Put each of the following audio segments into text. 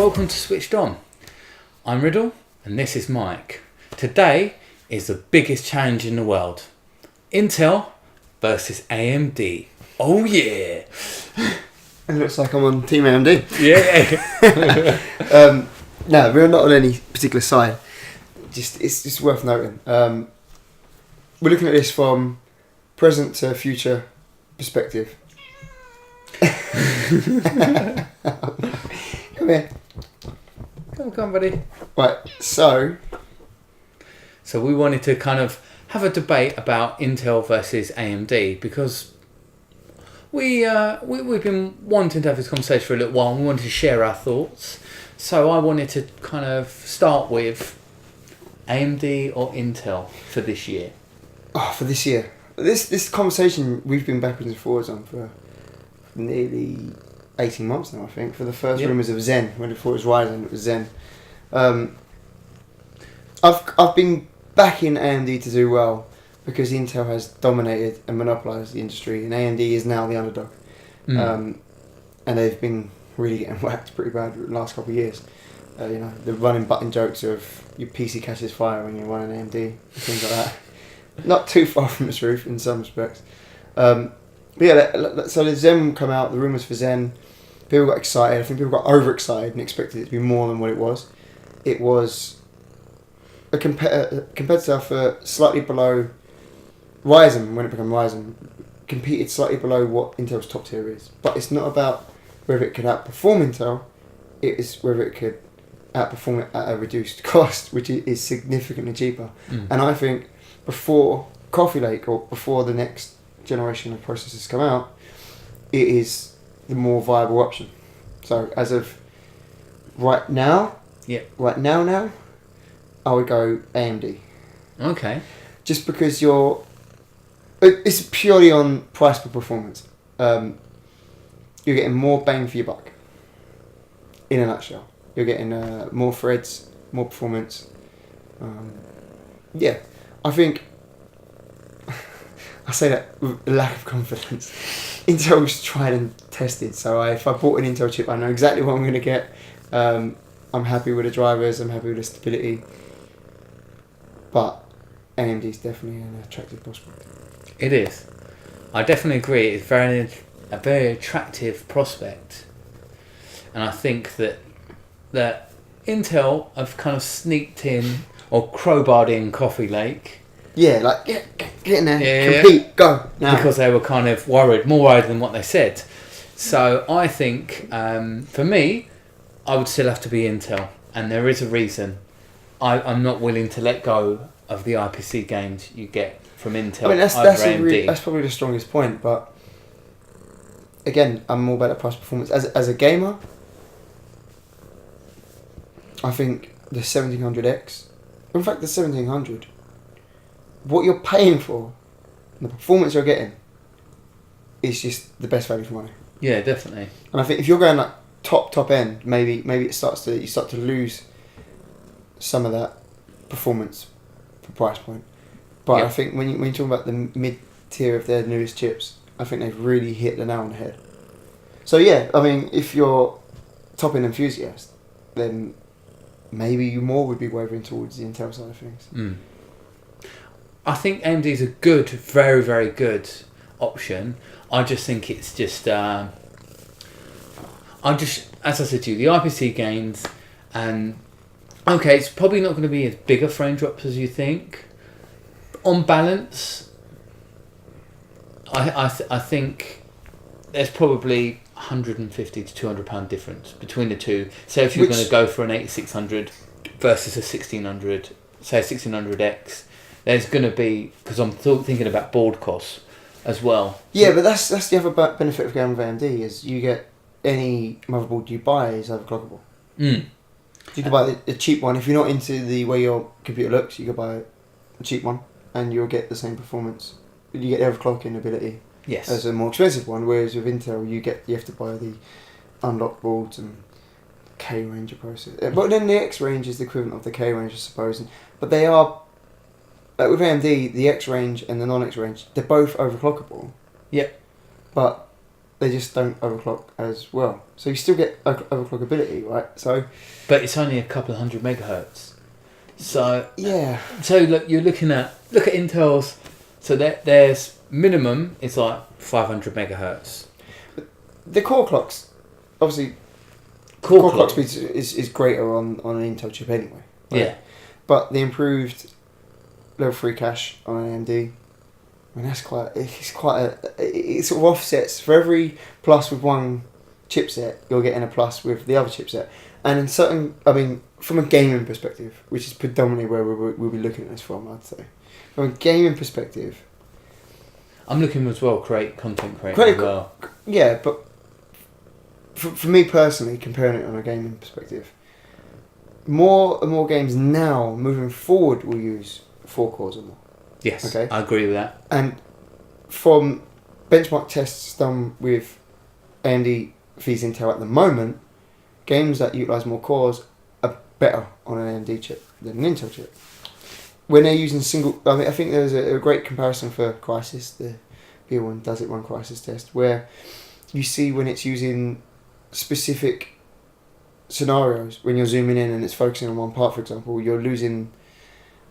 welcome to Switched On. I'm Riddle and this is Mike. Today is the biggest challenge in the world. Intel versus AMD. Oh yeah! It looks like I'm on Team AMD. Yeah. No, we're not on any particular side. It's just worth noting. We're looking at this from present to future perspective. Come here. Come on, buddy. Right, so we wanted to kind of have a debate about Intel versus AMD because we've been wanting to have this conversation for a little while and we wanted to share our thoughts. So I wanted to kind of start with AMD or Intel for this year. for this year, this conversation we've been backwards and forwards on for nearly 18 months now, I think. For the first rumours of Zen, when before it was Ryzen, it was Zen. I've been backing AMD to do well because Intel has dominated and monopolised the industry, and AMD is now the underdog. And they've been really getting whacked pretty bad the last couple of years. The running button jokes of your PC catches fire when you run an AMD and things like that. Not too far from the truth in some respects. But yeah, so the Zen come out, the rumours for Zen, people got excited. I think people got overexcited and expected it to be more than what it was. It was a competitor for slightly below Ryzen, when it became Ryzen, competed slightly below what Intel's top tier is. But it's not about whether it could outperform Intel, it is whether it could outperform it at a reduced cost, which is significantly cheaper. And I think before Coffee Lake or before the next generation of processors come out, it is the more viable option. So as of right now, I would go AMD. Okay. Just because it's purely on price per performance. You're getting more bang for your buck. In a nutshell, you're getting more threads, more performance. I think I say that with a lack of confidence. Intel's tried and tested, so if I bought an Intel chip, I know exactly what I'm going to get. I'm happy with the drivers, I'm happy with the stability, but AMD is definitely an attractive prospect. It is. I definitely agree. It's a very attractive prospect, and I think that Intel have kind of sneaked in or crowbarred in Coffee Lake. Yeah, like get in there, compete, go now. Because they were kind of more worried than what they said. So I think, for me, I would still have to be Intel, and there is a reason. I'm not willing to let go of the IPC gains you get from Intel. I mean, that's AMD. that's probably the strongest point, but again, I'm more about the price performance. As a gamer, I think the 1700X, in fact the 1700, what you're paying for, and the performance you're getting, is just the best value for money. Yeah, definitely. And I think if you're going like top end, maybe you start to lose some of that performance for price point. But I think when you talk about the mid tier of their newest chips, I think they've really hit the nail on the head. So yeah, I mean, if you're top end enthusiast, then maybe you more would be wavering towards the Intel side of things. I think AMD is a good, very, very good option. I just think it's just, as I said to you, the IPC gains, and okay, it's probably not going to be as big a frame drops as you think. On balance, I think there's probably £150 to £200 difference between the two. So if you're going to go for an 8600 versus a 1600, say a 1600X, there's going to be, because I'm thinking about board costs as well. Yeah, but that's the other benefit of going with AMD is you get any motherboard you buy is overclockable. You can buy a cheap one. If you're not into the way your computer looks, you can buy a cheap one and you'll get the same performance. You get the overclocking ability as a more expensive one, whereas with Intel you have to buy the unlocked boards and K range of processors. But then the X range is the equivalent of the K range, I suppose. But they are, with AMD, the X range and the non-X range, they're both overclockable. Yep. But they just don't overclock as well. So you still get overclockability, right? So, but it's only a couple of hundred megahertz. So yeah. So look at Intel's. So there's minimum. It's like 500 megahertz. The core clocks, obviously, Core clock clock. speed is greater on an Intel chip anyway. Right? Yeah. But the improved level 3 cache on an AMD, I mean, it sort of offsets. For every plus with one chipset, you're getting a plus with the other chipset. And in certain, I mean, from a gaming perspective, which is predominantly where we'll be looking at this from, I'd say. From a gaming perspective, I'm looking as well, content creating as well. Yeah, but for me personally, comparing it on a gaming perspective, more and more games now, moving forward, will use 4 cores or more. Yes, Okay. I agree with that. And from benchmark tests done with AMD vs Intel at the moment, games that utilise more cores are better on an AMD chip than an Intel chip. When they're using I think there's a great comparison for Crysis, the B1 Does It Run Crysis test, where you see when it's using specific scenarios, when you're zooming in and it's focusing on one part, for example, you're losing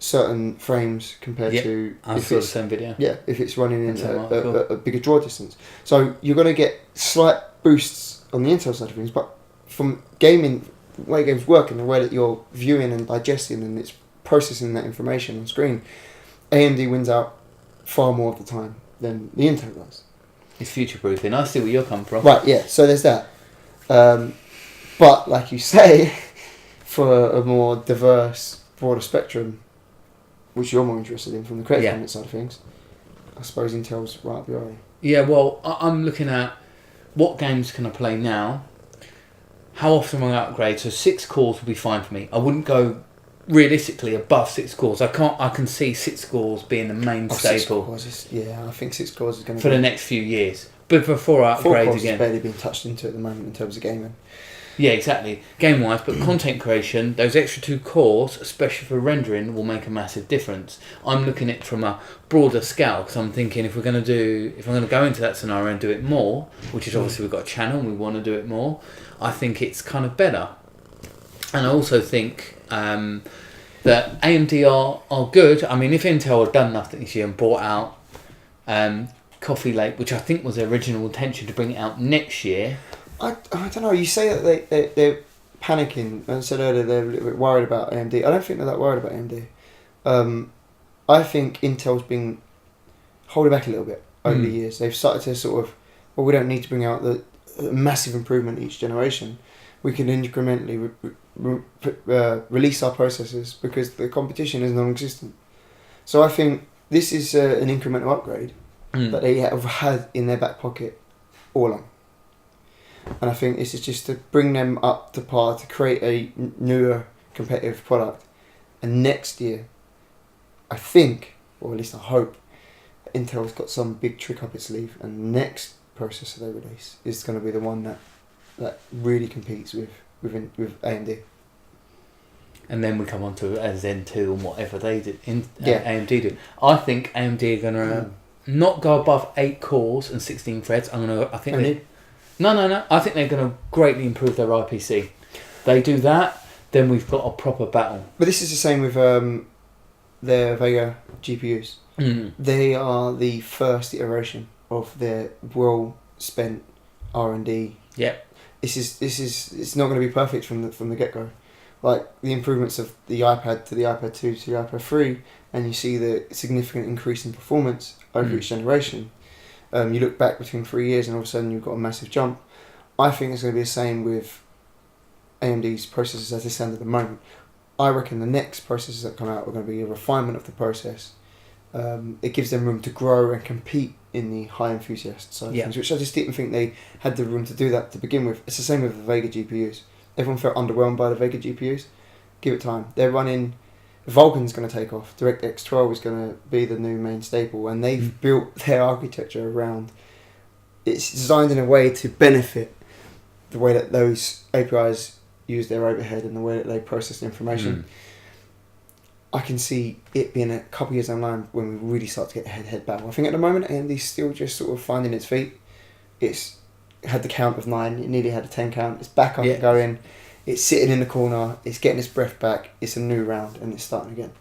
certain frames compared to I saw the same video. Yeah, if it's running in Cool. a bigger draw distance. So you're going to get slight boosts on the Intel side of things, but from gaming, the way games work and the way that you're viewing and digesting and it's processing that information on screen, AMD wins out far more of the time than the Intel does. It's future proofing. I see where you're coming from. Right, yeah, so there's that. But like you say, for a more diverse, broader spectrum, which you're more interested in from the creative element side of things, I suppose Intel's right up your alley. Yeah, well, I'm looking at what games can I play now, how often will I upgrade, so 6 cores will be fine for me. I wouldn't go realistically above 6 cores. I can see 6 cores being the main staple I think 6 cores is going to for the next few years. But before I 4 upgrade cores again. is barely being touched into at the moment in terms of gaming. Yeah, exactly. Game wise, but content creation, those extra 2 cores, especially for rendering, will make a massive difference. I'm looking at it from a broader scale because I'm thinking if I'm going to go into that scenario and do it more, which is obviously we've got a channel and we want to do it more, I think it's kind of better. And I also think that AMD are good. I mean, if Intel had done nothing this year and brought out Coffee Lake, which I think was their original intention to bring it out next year. I don't know. You say that they're panicking. I said earlier they're a little bit worried about AMD. I don't think they're that worried about AMD. I think Intel's been holding back a little bit over the years. They've started to sort of, well, we don't need to bring out the massive improvement each generation. We can incrementally release our processors because the competition is non-existent. So I think this is an incremental upgrade that they have had in their back pocket all along. And I think this is just to bring them up to par to create a newer competitive product. And next year, I think, or at least I hope, Intel's got some big trick up its sleeve, and the next processor they release is going to be the one that really competes with AMD. And then we come on to Zen 2 and whatever they did, AMD do. I think AMD are going to not go above 8 cores and 16 threads. I think they're going to greatly improve their IPC. They do that, then we've got a proper battle. But this is the same with their Vega GPUs. They are the first iteration of their well-spent R&D. Yep. It's not going to be perfect from the get-go. Like the improvements of the iPad to the iPad 2 to the iPad 3, and you see the significant increase in performance over each generation. You look back between 3 years and all of a sudden you've got a massive jump. I think it's going to be the same with AMD's processors as they stand at the moment. I reckon the next processors that come out are going to be a refinement of the process. It gives them room to grow and compete in the high enthusiast side of things, which I just didn't think they had the room to do that to begin with. It's the same with the Vega GPUs. Everyone felt underwhelmed by the Vega GPUs. Give it time. They're running... Vulkan's going to take off. DirectX 12 is going to be the new main staple, and they've built their architecture around... It's designed in a way to benefit the way that those APIs use their overhead and the way that they process the information. I can see it being a couple of years down the line when we really start to get a head-to-head battle. I think at the moment AMD's still just sort of finding its feet. It's had the count of 9. It nearly had a 10 count. It's back up Yeah. and going. It's sitting in the corner. It's getting its breath back. It's a new round and it's starting again.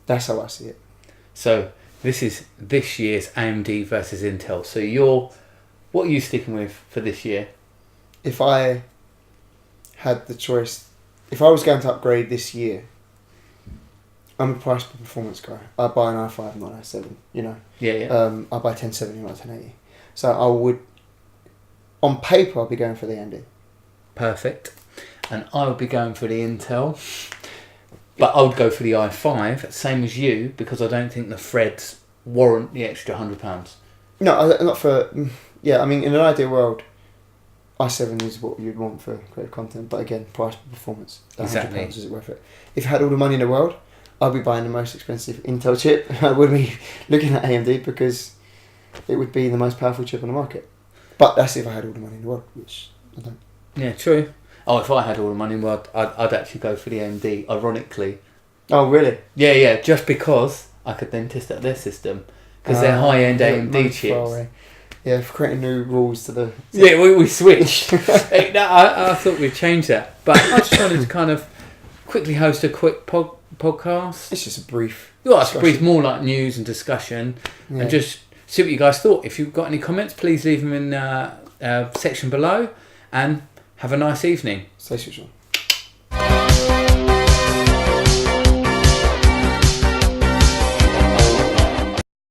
That's how I see it. So this is this year's AMD versus Intel. So what are you sticking with for this year? If I had the choice, if I was going to upgrade this year, I'm a price per performance guy. I buy an i5, not an i7. You know. Yeah. I buy 1070, not 1080. So I would, on paper, I'll be going for the AMD. Perfect. And I would be going for the Intel. But I would go for the i5, same as you, because I don't think the threads warrant the extra £100. No, not for. Yeah, I mean, in an ideal world, i7 is what you'd want for creative content. But again, price per performance. Exactly. £100, is it worth it? If I had all the money in the world, I'd be buying the most expensive Intel chip. I would be looking at AMD because it would be the most powerful chip on the market. But that's if I had all the money in the world, which I don't. Yeah, true. Oh, if I had all the money in the world, I'd actually go for the AMD, ironically. Oh, really? Yeah, just because I could then test out their system. Because they're high-end AMD chips. Yeah, for creating new rules to the... Yeah, we switched. I thought we'd change that. But I just wanted to kind of quickly host a quick podcast. It's just a brief... Well, it's brief, more like news and discussion. Yeah. And just see what you guys thought. If you've got any comments, please leave them in the section below. And have a nice evening. Stay switched on.